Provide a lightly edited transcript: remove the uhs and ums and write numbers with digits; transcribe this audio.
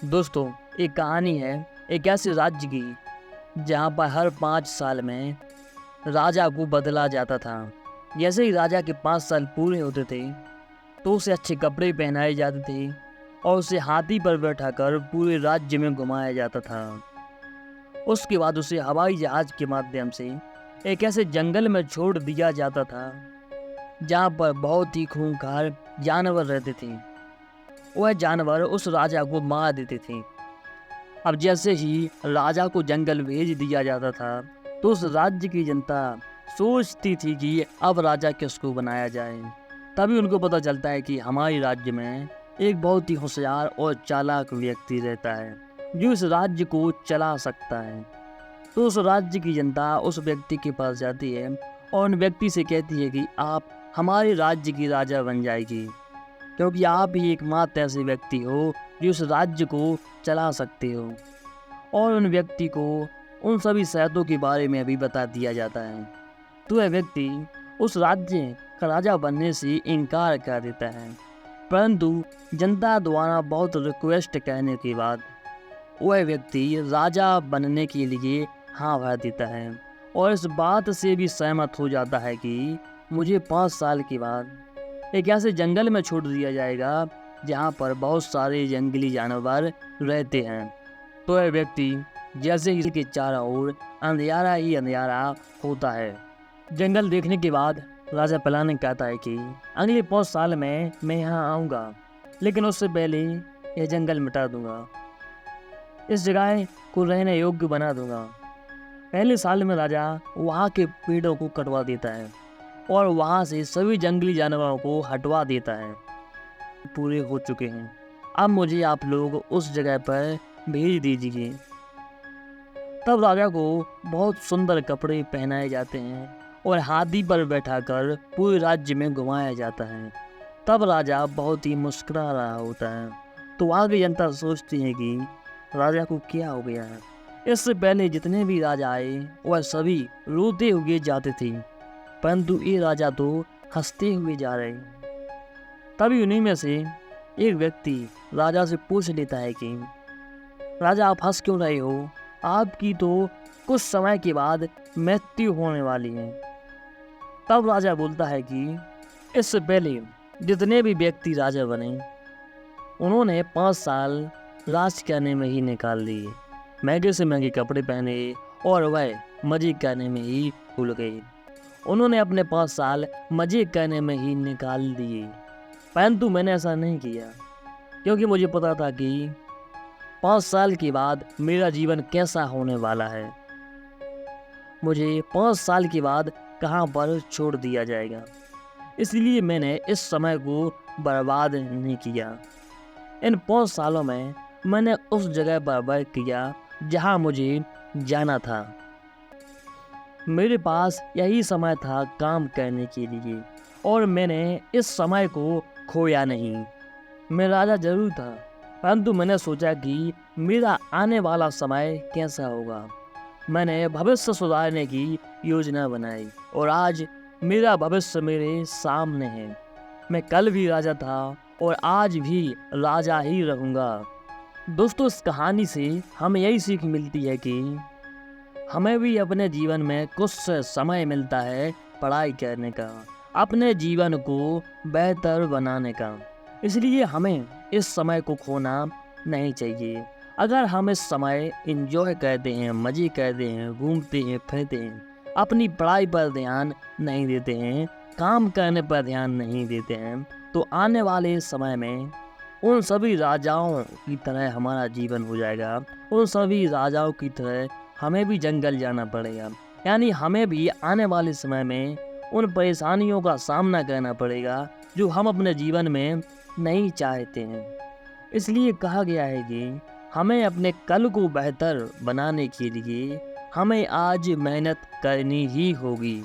दोस्तों, एक कहानी है एक ऐसे राज्य की जहाँ पर हर 5 साल में राजा को बदला जाता था। जैसे ही राजा के 5 साल पूरे होते थे तो उसे अच्छे कपड़े पहनाए जाते थे और उसे हाथी पर बैठाकर पूरे राज्य में घुमाया जाता था। उसके बाद उसे हवाई जहाज के माध्यम से एक ऐसे जंगल में छोड़ दिया जाता था जहाँ पर बहुत ही खूंखार जानवर रहते थे। वह जानवर उस राजा को मार देते थे। अब जैसे ही राजा को जंगल भेज दिया जाता था तो उस राज्य की जनता सोचती थी कि अब राजा किसको बनाया जाए। तभी उनको पता चलता है कि हमारे राज्य में एक बहुत ही होशियार और चालाक व्यक्ति रहता है जो इस राज्य को चला सकता है। तो उस राज्य की जनता उस व्यक्ति के पास जाती है और उन व्यक्ति से कहती है कि आप हमारे राज्य की राजा बन जाएगी, क्योंकि आप ही एकमात्र ऐसे व्यक्ति हो जो उस राज्य को चला सकते हो। और उन व्यक्ति को उन सभी शर्तों के बारे में अभी बता दिया जाता है। तो वह व्यक्ति उस राज्य का राजा बनने से इनकार कर देता है, परंतु जनता द्वारा बहुत रिक्वेस्ट करने के बाद वह व्यक्ति राजा बनने के लिए हाँ भर देता है और इस बात से भी सहमत हो जाता है कि मुझे 5 साल के बाद एक ऐसे जंगल में छोड़ दिया जाएगा जहाँ पर बहुत सारे जंगली जानवर रहते हैं। तो वह व्यक्ति जैसे ही के चारों ओर अंधियारा ही अंधियारा होता है। जंगल देखने के बाद राजा प्लानिंग कहता है कि अगले 5 साल में मैं यहाँ आऊँगा, लेकिन उससे पहले यह जंगल मिटा दूंगा, इस जगह को रहने योग्य बना दूंगा। पहले साल में राजा वहाँ के पेड़ों को कटवा देता है और वहाँ से सभी जंगली जानवरों को हटवा देता है। पूरे हो चुके हैं, अब मुझे आप लोग उस जगह पर भेज दीजिए। तब राजा को बहुत सुंदर कपड़े पहनाए जाते हैं और हाथी पर बैठाकर पूरे राज्य में घुमाया जाता है। तब राजा बहुत ही मुस्कुरा रहा होता है। तो आगे जनता सोचती है कि राजा को क्या हो गया है। इससे पहले जितने भी राजा आए वह सभी रोते हुए जाते थे, परंतु ये राजा तो हंसते हुए जा रहे। तभी उन्हीं में से एक व्यक्ति राजा से पूछ लेता है कि राजा, आप हंस क्यों रहे हो? आपकी तो कुछ समय के बाद मृत्यु होने वाली है। तब राजा बोलता है कि इससे पहले जितने भी व्यक्ति राजा बने उन्होंने 5 साल राज करने में ही निकाल दिए, महंगे से महंगे कपड़े पहने और वह मजे करने में ही भूल गए। उन्होंने अपने 5 साल मजे करने में ही निकाल दिए, परंतु मैंने ऐसा नहीं किया, क्योंकि मुझे पता था कि 5 साल के बाद मेरा जीवन कैसा होने वाला है। मुझे 5 साल के बाद कहाँ पर छोड़ दिया जाएगा, इसलिए मैंने इस समय को बर्बाद नहीं किया। इन 5 सालों में मैंने उस जगह पर वर्क किया जहाँ मुझे जाना था। मेरे पास यही समय था काम करने के लिए और मैंने इस समय को खोया नहीं। मैं राजा जरूर था, परंतु मैंने सोचा कि मेरा आने वाला समय कैसा होगा। मैंने भविष्य सुधारने की योजना बनाई और आज मेरा भविष्य मेरे सामने है। मैं कल भी राजा था और आज भी राजा ही रहूँगा। दोस्तों, इस कहानी से हमें यही सीख मिलती है कि हमें भी अपने जीवन में कुछ समय मिलता है पढ़ाई करने का, अपने जीवन को बेहतर बनाने का। इसलिए हमें इस समय को खोना नहीं चाहिए। अगर हम इस समय एंजॉय करते हैं, मज़े करते हैं, घूमते हैं, फिरते हैं, अपनी पढ़ाई पर ध्यान नहीं देते हैं, काम करने पर ध्यान नहीं देते हैं, तो आने वाले समय में उन सभी राजाओं की तरह हमारा जीवन हो जाएगा। उन सभी राजाओं की तरह हमें भी जंगल जाना पड़ेगा, यानी हमें भी आने वाले समय में उन परेशानियों का सामना करना पड़ेगा जो हम अपने जीवन में नहीं चाहते हैं। इसलिए कहा गया है कि हमें अपने कल को बेहतर बनाने के लिए हमें आज मेहनत करनी ही होगी।